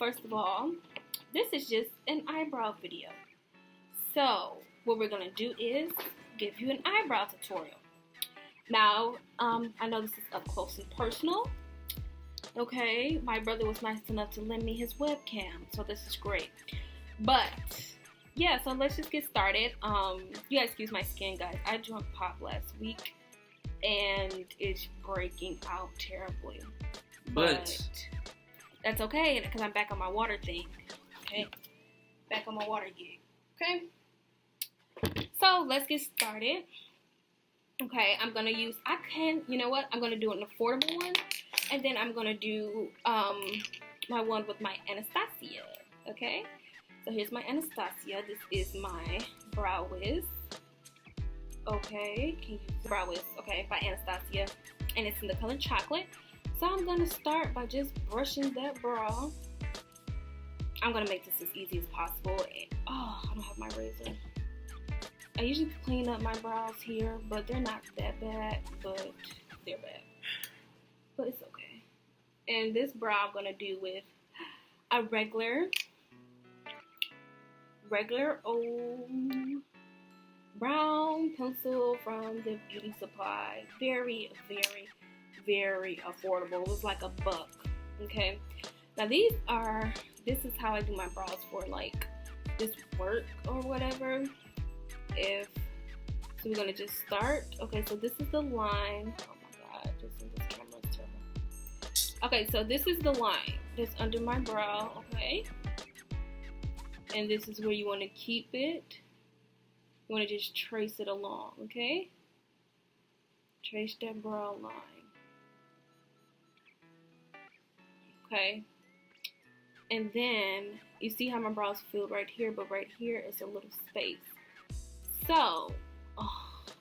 first of all, this is just an eyebrow video. So what we're gonna do is give you an eyebrow tutorial. Now, I know this is up close and personal. Okay, my brother was nice enough to lend me his webcam, so this is great. But yeah, so let's just get started. You guys excuse my skin, guys. I drank pop last week and it's breaking out terribly. But that's okay, because I'm back on my water thing. Okay, back on my water gig. Okay, so let's get started. Okay, I'm gonna use, you know what? I'm gonna do an affordable one, and then I'm gonna do my one with my Anastasia. Okay, so here's my Anastasia. This is my Brow Wiz. Okay, can you use the Brow Wiz? Okay, by Anastasia, and it's in the color chocolate. So I'm gonna start by just brushing that brow. I'm gonna make this as easy as possible. And, oh, I don't have my razor. I usually clean up my brows here, but they're not that bad, but they're bad. But it's okay. And this brow I'm gonna do with a regular old brown pencil from the beauty supply. Very, very, very affordable. It was like $1. Okay. Now this is how I do my brows for like this work or whatever. So we're gonna just start. Okay, so this is the line. Oh my god, this camera is terrible. Okay, so this is the line that's under my brow, okay? And this is where you wanna keep it. You wanna just trace it along, okay? Trace that brow line. Okay. And then you see how my brows filled right here, but right here is a little space. So,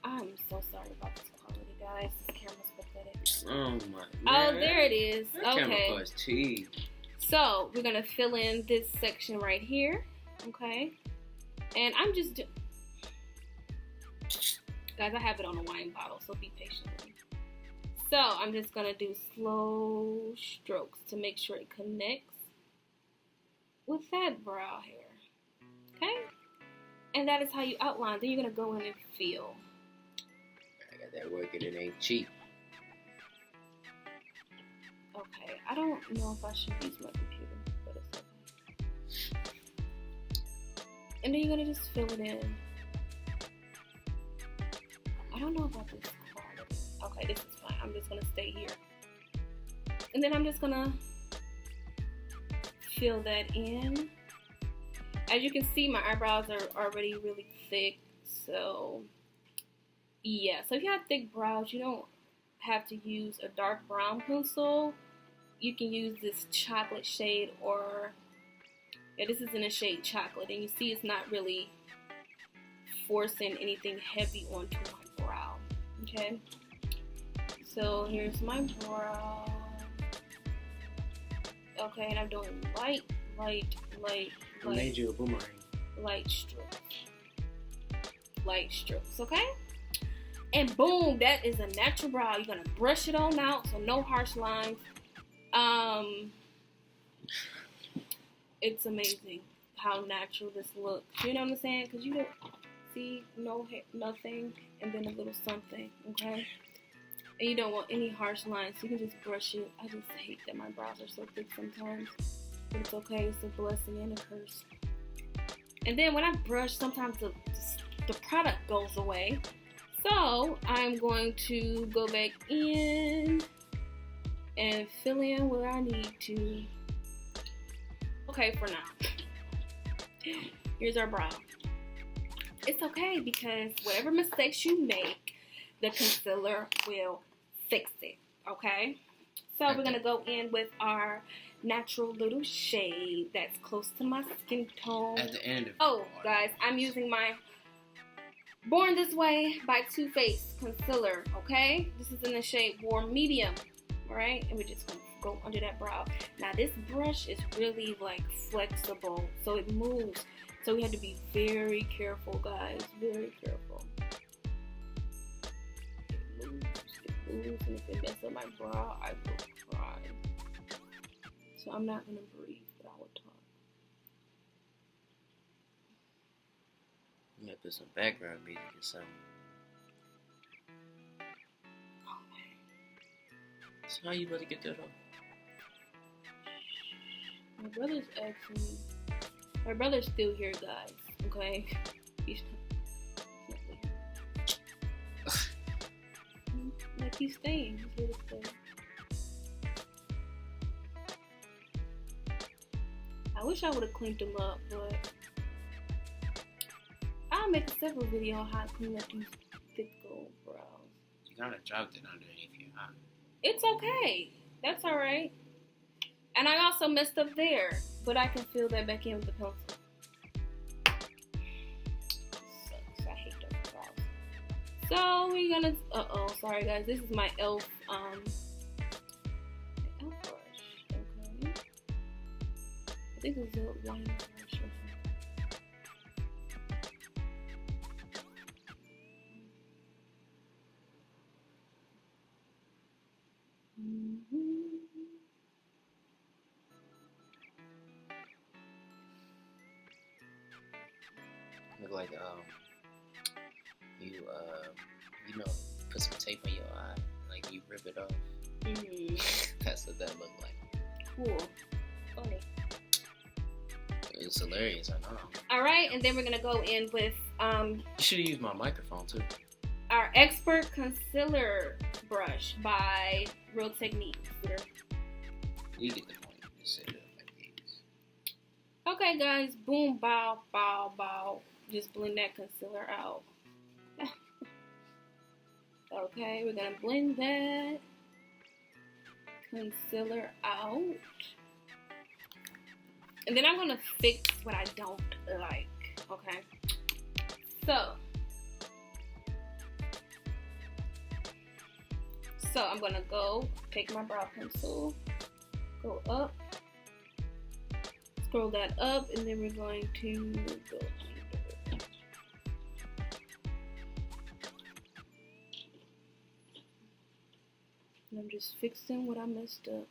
I'm so sorry about this quality, guys. This camera's pathetic. Oh my. Oh, there it is. That okay. Camera costs cheap. So we're gonna fill in this section right here, okay? And I'm just guys, I have it on a wine bottle, so be patient with me. So I'm just gonna do slow strokes to make sure it connects with that brow hair, okay? And that is how you outline. Then you're gonna go in and fill. I got that working. It ain't cheap. Okay, I don't know if I should use my computer, but it's okay. And then you're gonna just fill it in. I don't know about this quality. Okay, this is fine. I'm just gonna stay here. And then I'm just gonna fill that in. As you can see, my eyebrows are already really thick, so yeah. So if you have thick brows, you don't have to use a dark brown pencil. You can use this chocolate shade, or yeah, this is in a shade chocolate, and you see it's not really forcing anything heavy onto my brow. Okay, so here's my brow. Okay, and I'm doing light. I made you a boomerang. Light strokes, okay? And boom, that is a natural brow. You're gonna brush it on out, so no harsh lines. It's amazing how natural this looks. You know what I'm saying? Because you don't see no hair, nothing, and then a little something, okay? And you don't want any harsh lines, so you can just brush it. I just hate that my brows are so thick sometimes. But it's okay, it's a blessing and a curse. And then when I brush, sometimes the product goes away. So I'm going to go back in and fill in where I need to. Okay, for now. Here's our brow. It's okay, because whatever mistakes you make, the concealer will fix it, okay? So we're going to go in with our natural little shade that's close to my skin tone. At the end of guys, I'm using my Born This Way by Too Faced concealer, okay? This is in the shade Warm Medium, alright? And we're just going to go under that brow. Now this brush is really like flexible, so it moves. So we have to be very careful, guys, very careful. It moves, and if it messes up my brow, I will cry. So I'm not going to breathe, but I will put some background music or something. Okay. So how you about to get that off? My brother's asking me. My brother's still here, guys. Okay. He's not leaving. Like he's staying. He's here to stay. I wish I would have cleaned them up, but I'll make a separate video on how to clean up these thick gold brows. You kind of dropped it underneath your eye. It's okay. That's alright. And I also messed up there, but I can fill that back in with the pencil. Sucks. I hate those brows. So we're gonna. Sorry guys. This is my elf. Elf brush. Okay. I think it's a wine brush or something. Look like you know, put some tape on your eye, like you rip it off. That's what that looked like. Cool. Funny. It's hilarious, I know. Alright, and then we're gonna go in with You should have used my microphone too. our Expert Concealer Brush by Real Techniques. You get the point. Just set it up like this. Okay guys, boom, bow, bow, bow. Just blend that concealer out. Okay, we're gonna blend that concealer out. And then I'm gonna fix what I don't like, okay? So I'm gonna go take my brow pencil, go up, scroll that up, and then we're going to go under. And I'm just fixing what I messed up.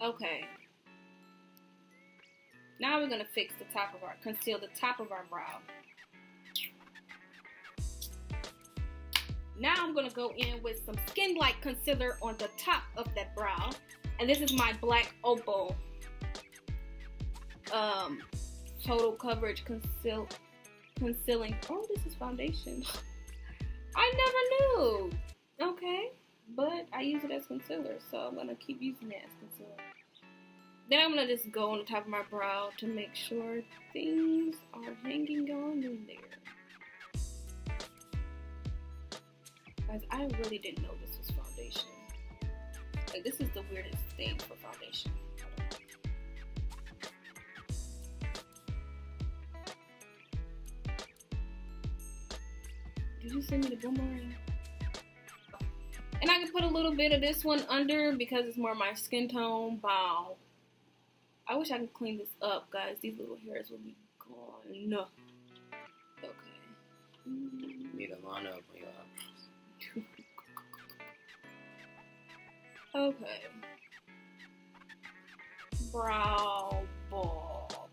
Okay. Now we're gonna fix the top of conceal the top of our brow. Now I'm gonna go in with some Skin Light concealer on the top of that brow, and this is my Black Opal Total Coverage Concealing. Oh, this is foundation. I never knew. Okay, but I use it as concealer, so I'm gonna keep using it as concealer. Then I'm gonna just go on the top of my brow to make sure things are hanging on in there. Guys, I really didn't know this was foundation. Like, this is the weirdest thing for foundation. Did you send me the boomerang? And I can put a little bit of this one under because it's more my skin tone. Wow. I wish I could clean this up, guys. These little hairs will be gone. No. Okay. You need to line up on your eyebrows. Okay. Brow ball.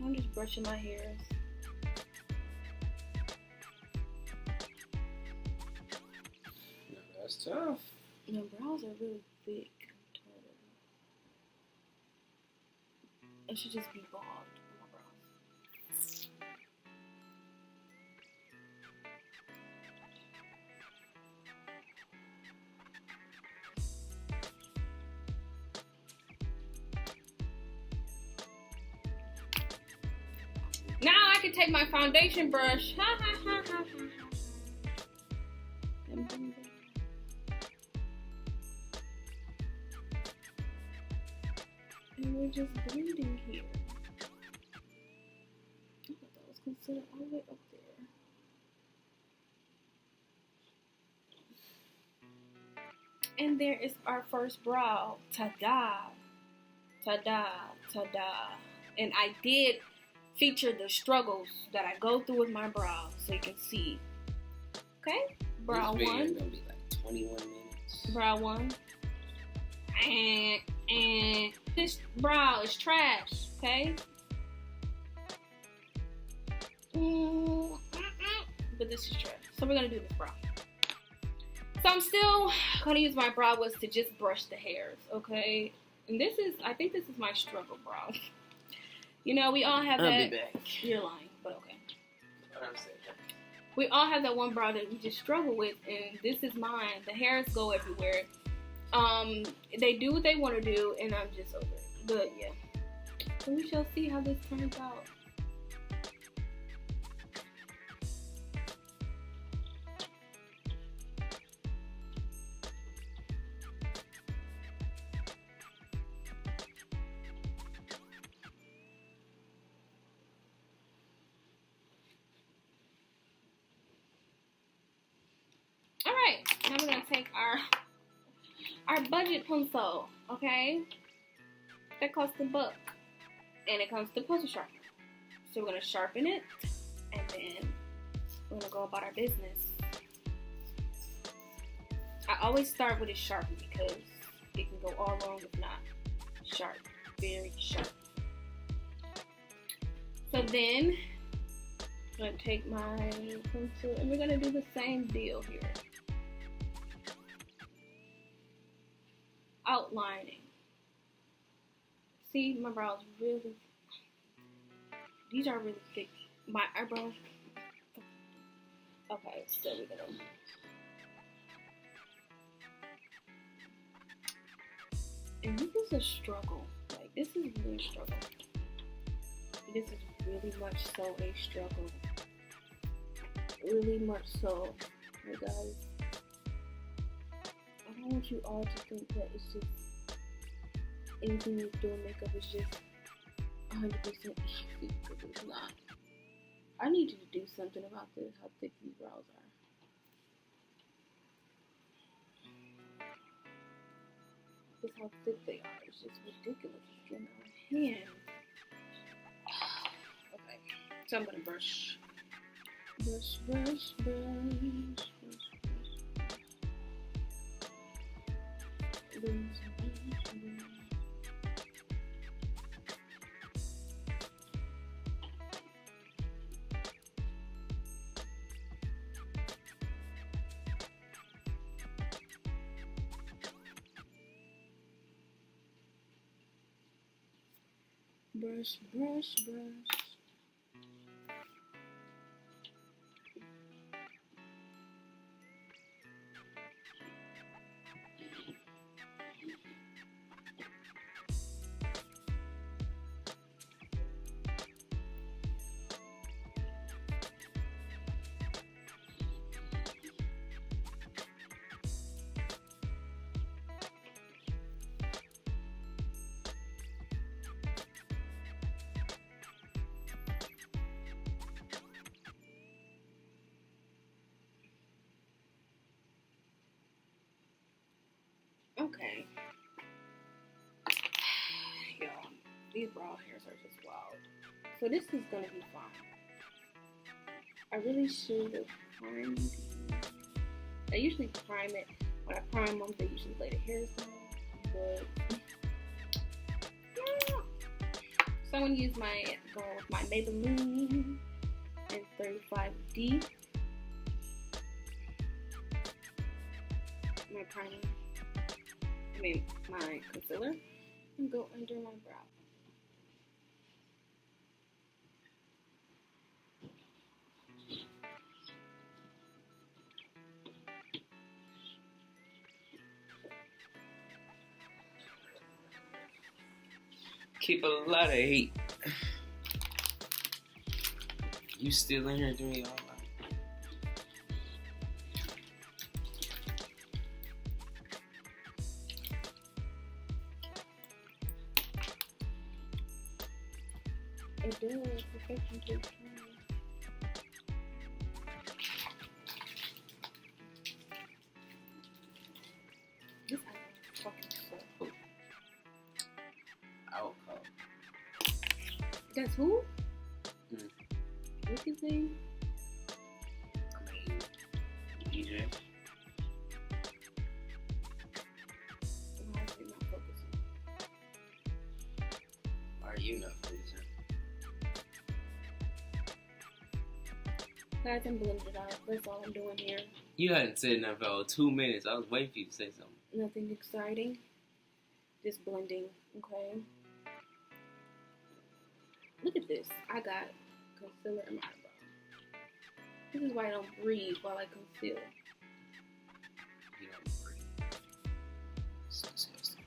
I'm just brushing my hairs. No, that's tough. My brows are really thick. I should just be bald on my brows. can take my foundation brush. Ha ha ha ha ha. And we're just blending here. I thought that was considered all the way up there. And there is our first brow. Ta-da! Ta-da! Ta-da! And I did feature the struggles that I go through with my brows, so you can see. Okay? Brow this one. This gonna be like 21 minutes. Brow one. And this brow is trash, okay? But this is trash. So we're gonna do this brow. So I'm still gonna use my brow whisks to just brush the hairs, okay? And this is, I think this is my struggle brow. You know, we all have that. I'll be back. You're lying, but okay. We all have that one brow that we just struggle with, and this is mine. The hairs go everywhere. They do what they want to do, and I'm just over it. But yeah, so we shall see how this turns out. All right, now we're gonna take our budget pencil, okay? That costs $1, and it comes to pencil sharpener. So we're gonna sharpen it, and then we're gonna go about our business. I always start with it sharpened because it can go all wrong if not. Sharp, very sharp. So then I'm gonna take my pencil, and we're gonna do the same deal here. Outlining. See, my brows really, these are really thick. My eyebrows, okay, so we're gonna, and this is a struggle. Like, this is really a struggle. This is really much so a struggle. Really much so, you guys. I don't want you all to think that it's just anything you do in makeup is just 100% easy, because it's not. I need you to do something about this, how thick these brows are. Just how thick they are. It's just ridiculous. It's getting out of hand. Okay, so I'm gonna brush. Brush, brush, brush. Brush, brush, brush. Okay. Y'all, these brow hairs are just wild. So this is gonna be fine. I really should have primed these. I usually prime it. When I prime them, they usually lay the hairs down. But yeah. So I'm gonna use go with my Maybelline and 35D. My primer. My concealer, and go under my brow. Keep a lot of heat. You still in here doing your eyebrow? It does. Perfection takes time. This is fucking so. Outcome. That's who? What's his name? I mean, DJ. Why is it not focusing? Why are you not focusing? Guys, I'm blending it out. That's all I'm doing here. You hadn't said nothing for 2 minutes. I was waiting for you to say something. Nothing exciting. Just blending, okay? Look at this. I got concealer in my eyebrow. This is why I don't breathe while I conceal. You don't breathe. It's disgusting.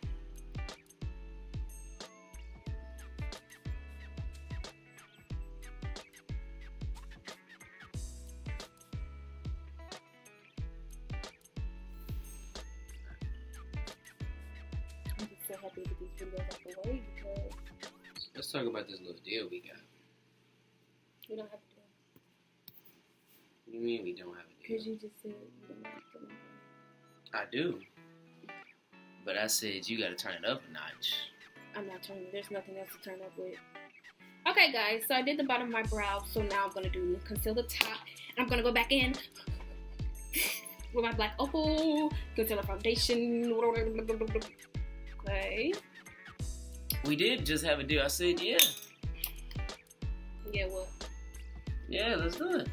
I'm just so happy to get these videos out the way because Let's talk about this little deal we got. we don't have to do it. What do you mean we don't have a Because deal? you just said you don't have to do it. I do. But I said you gotta turn it up a notch. I'm not turning. There's nothing else to turn up with. Okay, guys. So I did the bottom of my brow. So now I'm gonna do conceal the top, and I'm gonna go back in with my black opal concealer foundation. Okay. We did just have a deal. I said yeah. Yeah. What? Yeah, let's do it.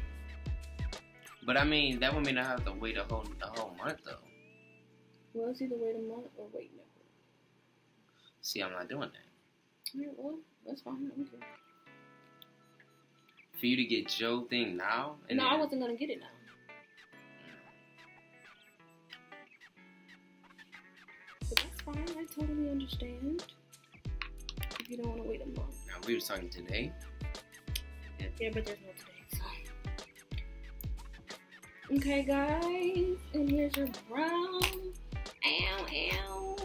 But I mean, that would mean I have to wait a whole month though. Well, it's either wait a month or wait never. See, I'm not doing that. Yeah. Well, that's fine. I don't care. For you to get Joe thing now? And No, then, I wasn't gonna get it now. But that's fine. I totally understand. If you don't want to wait a month. Now we were talking today. Yeah, but there's no today, so. Okay, guys. And here's your brow. Ow, ow.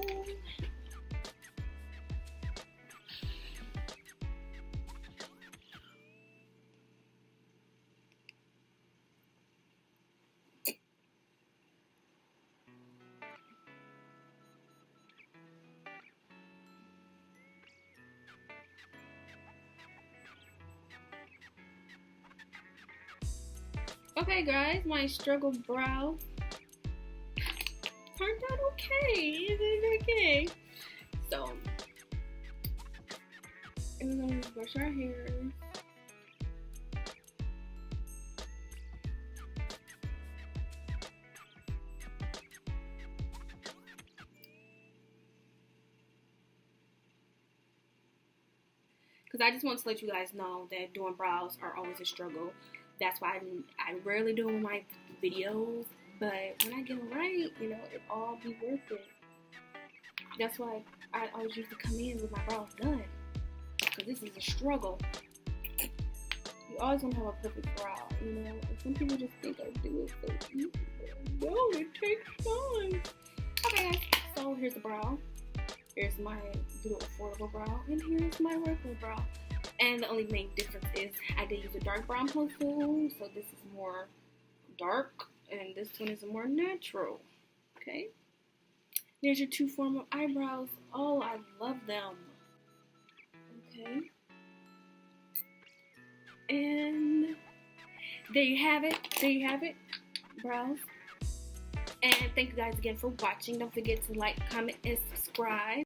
Okay, guys, my struggle brow turned out okay. It is okay. So, we're gonna brush our hair. Because I just want to let you guys know that doing brows are always a struggle. That's why I rarely do my videos, but when I get them right, you know, it all be worth it. That's why I always used to come in with my brows done, because this is a struggle. You always want to have a perfect brow, you know. And some people just think I do it so easy. No, it takes time. Okay, guys, so here's the brow. Here's my little affordable brow, and here's my regular brow. And the only main difference is I did use a dark brown pencil, so this is more dark, and this one is more natural. Okay. There's your two formal eyebrows. Oh, I love them. Okay. And there you have it. There you have it. Brows. And thank you guys again for watching. Don't forget to like, comment, and subscribe.